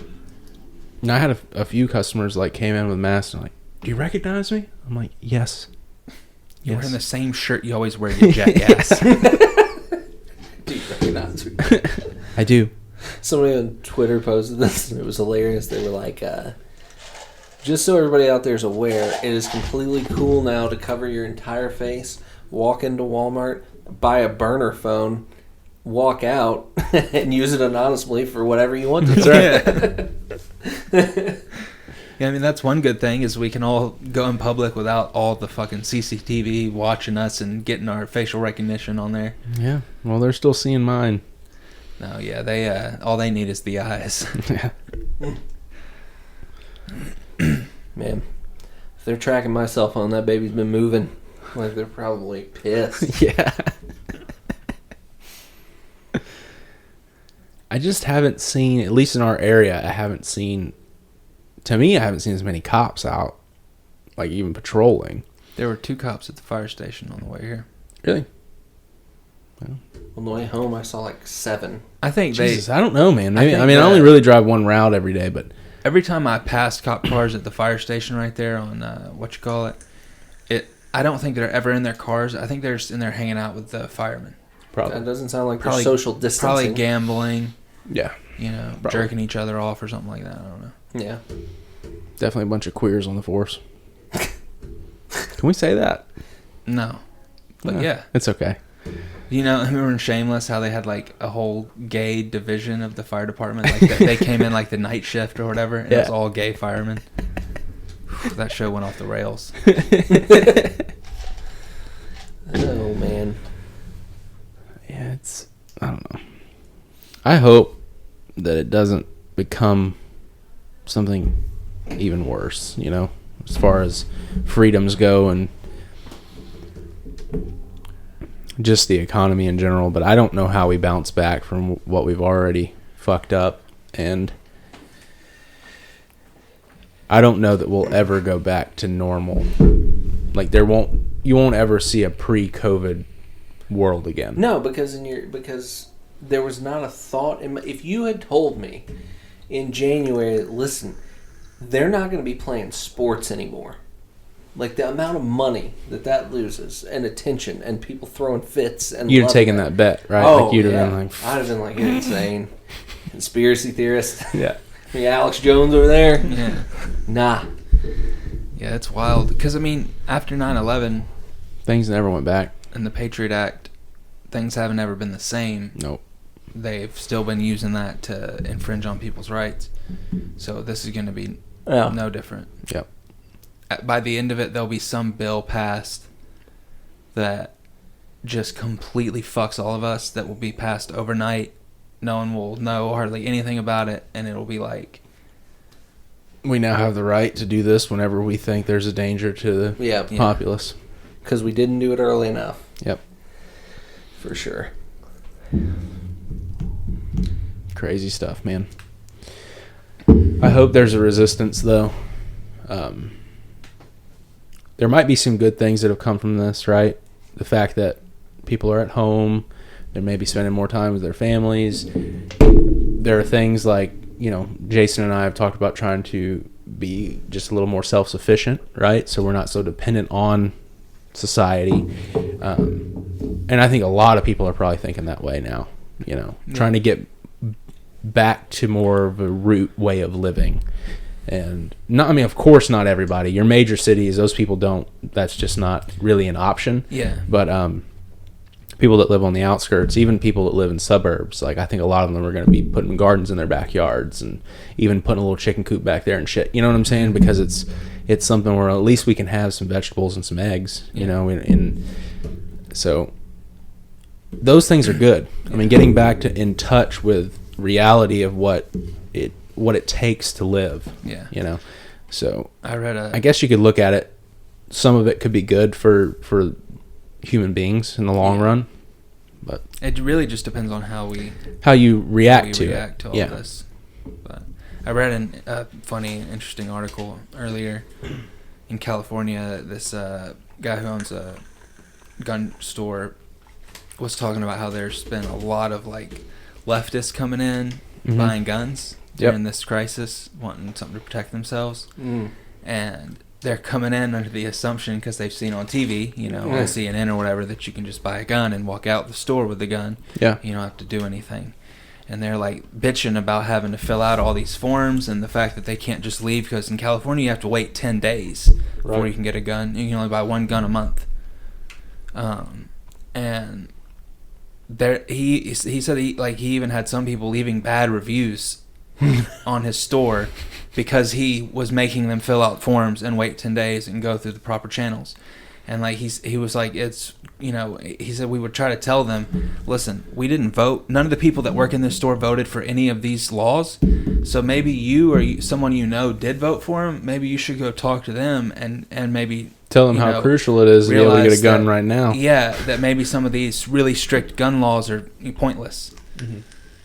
And I had a few customers like came in with masks and like, do you recognize me? I'm like, yes. You're Yes. wearing the same shirt you always wear, you jackass. Do you recognize me? I do. Somebody on Twitter posted this, and it was hilarious. They were like, just so everybody out there is aware, it is completely cool now to cover your entire face, walk into Walmart, buy a burner phone, walk out, and use it anonymously for whatever you want to. Yeah. Yeah, I mean, that's one good thing is we can all go in public without all the fucking CCTV watching us and getting our facial recognition on there. Yeah. Well, they're still seeing mine. No, yeah, they all they need is the eyes. Yeah. Man, if they're tracking my cell phone, that baby's been moving. Like, they're probably pissed. Yeah. I just haven't seen, at least in our area, I haven't seen as many cops out, like even patrolling. There were 2 cops at the fire station on the way here. Really? On the way home, I saw like 7. I think Jesus, I don't know, man. I Maybe, think I mean, I that- only really drive one route every day, but every time I pass cop cars at the fire station right there on I don't think they're ever in their cars. I think they're just in there hanging out with the firemen. probably. That doesn't sound like Probably- they're social distancing. Probably gambling, Yeah. Probably. jerking each other off or something like that. I don't know. Yeah. Definitely a bunch of queers on the force. Can we say that? No. But yeah. It's okay. You know, remember in Shameless how they had like a whole gay division of the fire department? Like they came in like the night shift or whatever, and it was Yeah. all gay firemen. That show went off the rails. Oh, man. Yeah, I don't know. I hope that it doesn't become something even worse, you know, as far as freedoms go and just the economy in general. But I don't know how we bounce back from what we've already fucked up, and I don't know that we'll ever go back to normal. Like you won't ever see a pre-COVID world again. No, because there was not a thought if you had told me in January, listen, they're not going to be playing sports anymore. Like the amount of money that loses and attention and people throwing fits and You'd have loving taken it. that bet, right? Oh, Like you'd have yeah. been like, I'd have been like, you're insane. Conspiracy theorist. yeah. Yeah, Alex Jones over there. Yeah. Nah. Yeah, it's wild. Because, I mean, after 9/11, Things never went back. In the Patriot Act, things haven't ever been the same. Nope. They've still been using that to infringe on people's rights. So this is going to be no different. Yep. By the end of it, there'll be some bill passed that just completely fucks all of us, that will be passed overnight. No one will know hardly anything about it, and it'll be like, We now have the right to do this whenever we think there's a danger to the populace. Because we didn't do it early enough. Yep. For sure. Crazy stuff, man. I hope there's a resistance, though. There might be some good things that have come from this, right? The fact that people are at home, they're maybe spending more time with their families. There are things like, Jason and I have talked about trying to be just a little more self-sufficient, right? So we're not so dependent on society. And I think a lot of people are probably thinking that way now, trying to get back to more of a root way of living. And of course not everybody. Your major cities, those people that's just not really an option. Yeah. But people that live on the outskirts, even people that live in suburbs, like I think a lot of them are going to be putting gardens in their backyards and even putting a little chicken coop back there and shit. You know what I'm saying? Because it's something where at least we can have some vegetables and some eggs, and so those things are good. I mean, getting back in touch with reality of what it takes to live. Yeah. So I guess you could look at it. Some of it could be good for human beings in the long run, but it really just depends on how you react to all of this. But I read a funny, interesting article earlier in California. This guy who owns a gun store was talking about how there's been a lot of leftists coming in, buying guns during this crisis, wanting something to protect themselves. And they're coming in under the assumption, because they've seen on TV, on CNN or whatever, that you can just buy a gun and walk out the store with the gun. Yeah. You don't have to do anything. And they're bitching about having to fill out all these forms, and the fact that they can't just leave, because in California you have to wait 10 days before you can get a gun. You can only buy one gun a month. And he said he even had some people leaving bad reviews on his store because he was making them fill out forms and wait 10 days and go through the proper channels. And he was like, it's, he said we would try to tell them, listen, we didn't vote. None of the people that work in this store voted for any of these laws. So maybe you or someone did vote for them. Maybe you should go talk to them and maybe tell them how crucial it is to be able to get a gun right now. Yeah, that maybe some of these really strict gun laws are pointless. Mm-hmm.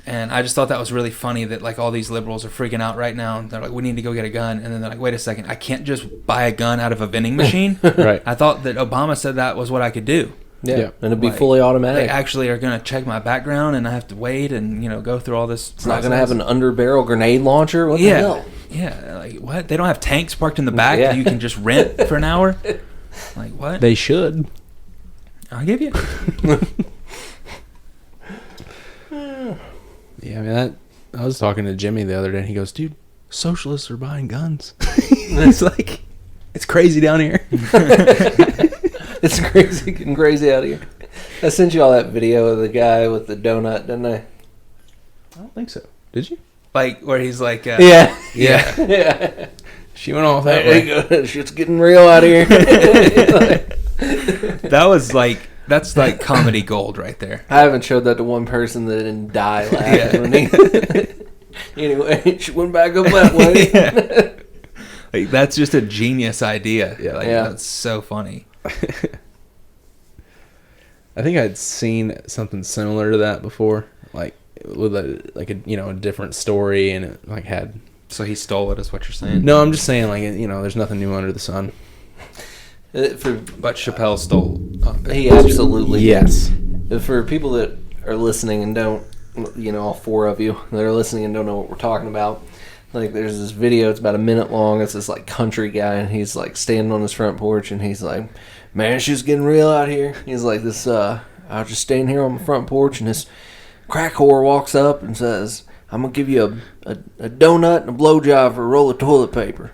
And I just thought that was really funny that all these liberals are freaking out right now. They're like, we need to go get a gun. And then they're like, wait a second, I can't just buy a gun out of a vending machine? Right. I thought that Obama said that was what I could do. Yeah. And it'd be fully automatic. They actually are going to check my background, and I have to wait and, go through all this. It's not going to have an underbarrel grenade launcher? What the hell? Yeah. What? They don't have tanks parked in the back that you can just rent for an hour? What? They should. I'll give you. Yeah, I was talking to Jimmy the other day, and he goes, dude, socialists are buying guns. It's it's crazy down here. It's crazy, getting crazy out of here. I sent you all that video of the guy with the donut, didn't I? I don't think so. Did you? Where he's like... Yeah. She went off that way. Shit's getting real out of here. That was that's comedy gold right there. I haven't showed that to one person that didn't die laughing. Anyway, she went back up that way. That's just a genius idea. Yeah. That's so funny. I think I'd seen something similar to that before, with a different story, and it had. So he stole it, is what you're saying? No, I'm just saying there's nothing new under the sun. But Chappelle stole. He absolutely yes. did. For people that are listening and don't, all four of you that are listening and don't know what we're talking about, there's this video. It's about a minute long. It's this country guy, and he's standing on his front porch, and he's like, "Man, it's just getting real out here." He's like, "This, I was just standing here on my front porch, and this crack whore walks up and says, I'm gonna give you a donut and a blowjob for a roll of toilet paper."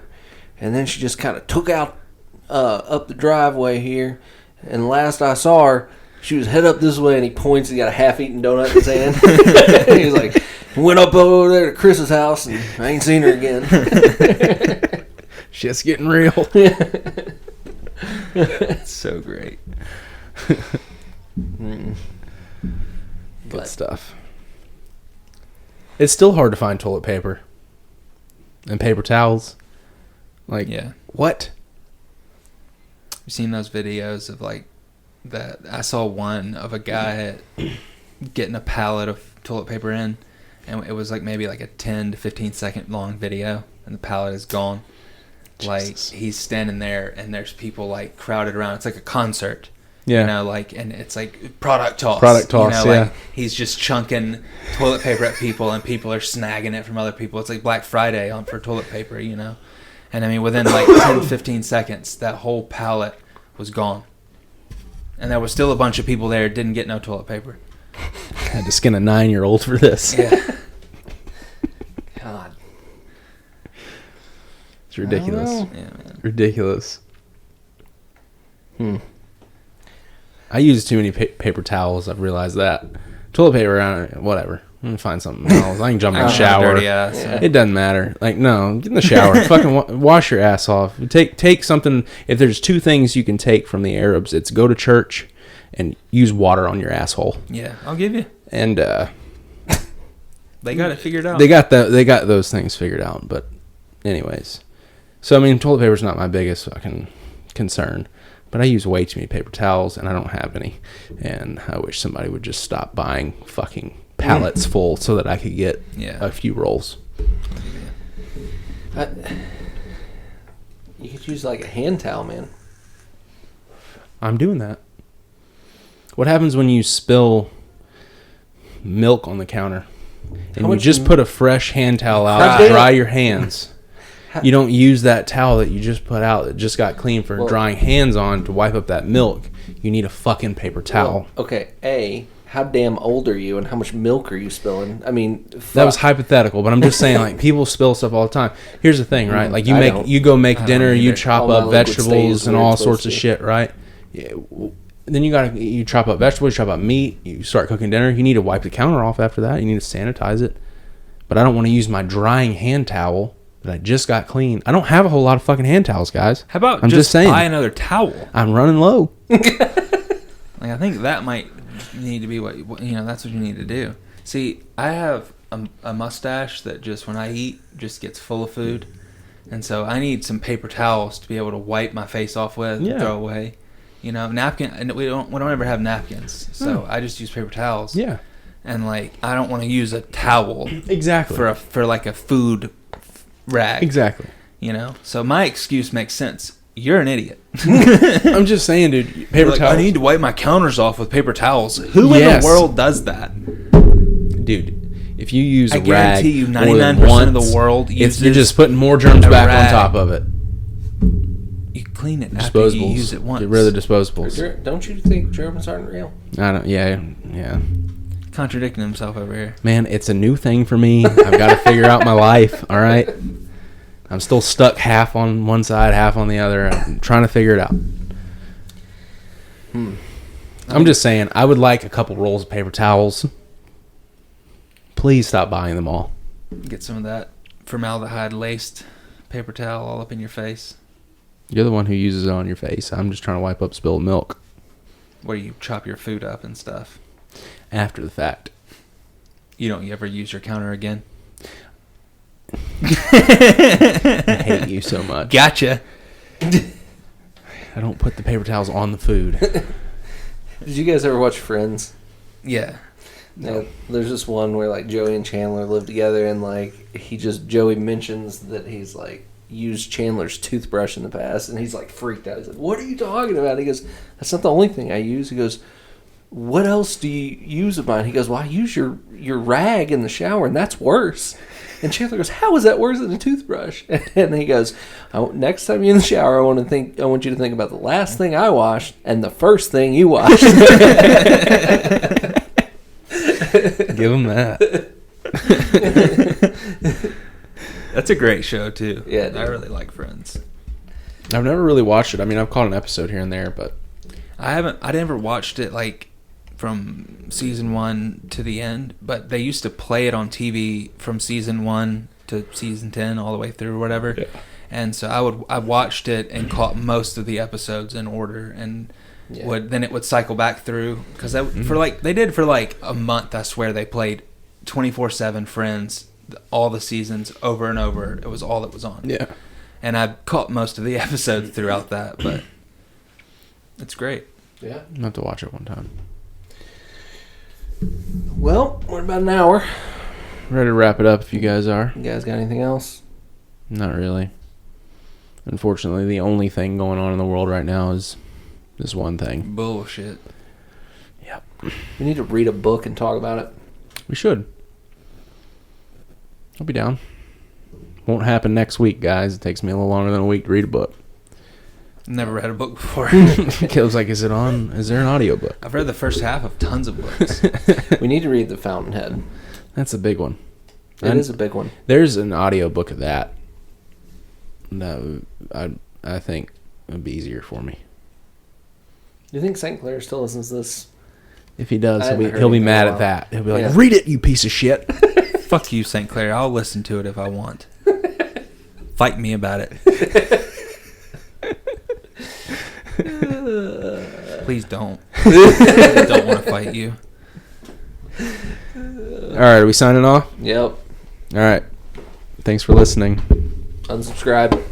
And then she just kind of took out up the driveway here, And last I saw her, she was head up this way, and he points. He got a half-eaten donut in his hand. He's like, went up over there to Chris's house, and I ain't seen her again. Shit's getting real. It's so great. Good But- stuff. It's still hard to find toilet paper and paper towels. Like, Yeah. what? You've seen those videos of like that? I saw one of a guy getting a pallet of toilet paper in, and it was like maybe like a 10 to 15 second long video, and the pallet is gone. Like Jesus. he's standing there, and there's people like crowded around. It's like a concert. Yeah. You know, like, and it's like product toss. Product toss, You know, yeah. like he's just chunking toilet paper at people, and people are snagging it from other people. It's like Black Friday for toilet paper, you know. And I mean, within like 10, 15 seconds, that whole pallet was gone. And there was still a bunch of people there didn't get no toilet paper. Had to skin a 9-year-old for this. Yeah. God. It's ridiculous. I don't Yeah, man. Ridiculous. I use too many paper towels. I've realized that. Toilet paper, whatever. I'm gonna find something else. I can jump in the I don't have shower. dirty ass. Yeah. It doesn't matter. Like, no, get in the shower. Fucking wash your ass off. Take something. If there's two things you can take from the Arabs, it's go to church and use water on your asshole. Yeah, I'll give you. And They got it figured out. they got those things figured out. But anyways, so I mean, toilet paper's not my biggest fucking concern. But I use way too many paper towels, and I don't have any. And I wish somebody would just stop buying fucking pallets full so that I could get a few rolls. You could use like a hand towel, man. I'm doing that. What happens when you spill milk on the counter and you much just put a fresh hand towel out How to big? dry your hands? You don't use that towel that you just put out that just got clean for Well- drying hands on to wipe up that milk. You need a fucking paper towel. Well, okay, how damn old are you, and how much milk are you spilling? I mean, That was hypothetical, but I'm just saying, like, people spill stuff all the time. Here's the thing, right? Like, I don't. you go make I dinner, don't you either. chop All my up liquid vegetables stays and where all it's sorts of supposed to. shit, right? Yeah. Then you chop up vegetables, you chop up meat, you start cooking dinner. You need to wipe the counter off after that. You need to sanitize it. But I don't want to use my drying hand towel that I just got clean. I don't have a whole lot of fucking hand towels, guys. How about I'm just just saying. buy another towel? I'm running low. Like, I think that might need to be what that's what you need to do. See, I have a mustache that just when I eat just gets full of food, and so I need some paper towels to be able to wipe my face off with, and Yeah. throw away. You know, napkin. And we don't ever have napkins, so I just use paper towels. Yeah, And like, I don't want to use a towel exactly. for like a food rag. Exactly. You know, so my excuse makes sense. You're an idiot. I'm just saying, dude. Paper Like, towels. I need to wipe my counters off with paper towels. Who in Yes. the world does that? Dude, if you use a I rag, guarantee you, more than 99% of once, the world you're uses just putting more germs a back rag. on top of it. You clean it after you Disposables. use it once. Get rid of the disposables. Don't you think Germans aren't real? I don't. Yeah. Contradicting himself over here. Man, it's a new thing for me. I've got to figure out my life. All right. I'm still stuck half on one side, half on the other. I'm trying to figure it out. I'm just saying, I would like a couple rolls of paper towels. Please stop buying them all. Get some of that formaldehyde laced paper towel all up in your face. You're the one who uses it on your face. I'm just trying to wipe up spilled milk Where you chop your food up and stuff. after the fact. You don't ever use your counter again. I hate you so much. Gotcha. I don't put the paper towels on the food. Did you guys ever watch Friends? Yeah. Yeah, there's this one where like Joey and Chandler live together, and like Joey mentions that he's like used Chandler's toothbrush in the past, and he's like freaked out. He's like, "What are you talking about?" He goes, "That's not the only thing I use." He goes, "What else do you use of mine?" He goes, "Well, I use your rag in the shower, and that's worse." And Chandler goes, "How is that worse than a toothbrush?" And he goes, "Next time you're in the shower, I want you to think about the last thing I washed and the first thing you washed." Give them that. That's a great show, too. Yeah, dude. I really like Friends. I've never really watched it. I mean, I've caught an episode here and there, but I never watched it like from season 1 to the end, but they used to play it on TV from season 1 to season 10 all the way through or whatever. Yeah. And so I watched it and caught most of the episodes in order, and it would cycle back through because they did for like a month. I swear they played 24/7 Friends, all the seasons over and over. It was all that was on. Yeah. And I caught most of the episodes throughout that, but it's great. Yeah. I'll have to watch it one time. Well, we're about an hour. Ready to wrap it up if you guys are. You guys got anything else? Not really. Unfortunately, the only thing going on in the world right now is this one thing. Bullshit. Yep. We need to read a book and talk about it. We should. I'll be down. Won't happen next week, guys. It takes me a little longer than a week to read a book. Never read a book before. Caleb's like, is there an audiobook? I've read the first half of tons of books. We need to read The Fountainhead. That's a big one. It is a big one. There's an audiobook of that. That I think would be easier for me. Do you think St. Clair still listens to this? If he does, I haven't heard he'll be anything mad in a at that. He'll be like, Yeah. read it, you piece of shit. Fuck you, St. Clair. I'll listen to it if I want. Fight me about it. Please don't. I don't want to fight you. All right, are we signing off? Yep. All right. Thanks for listening. Unsubscribe.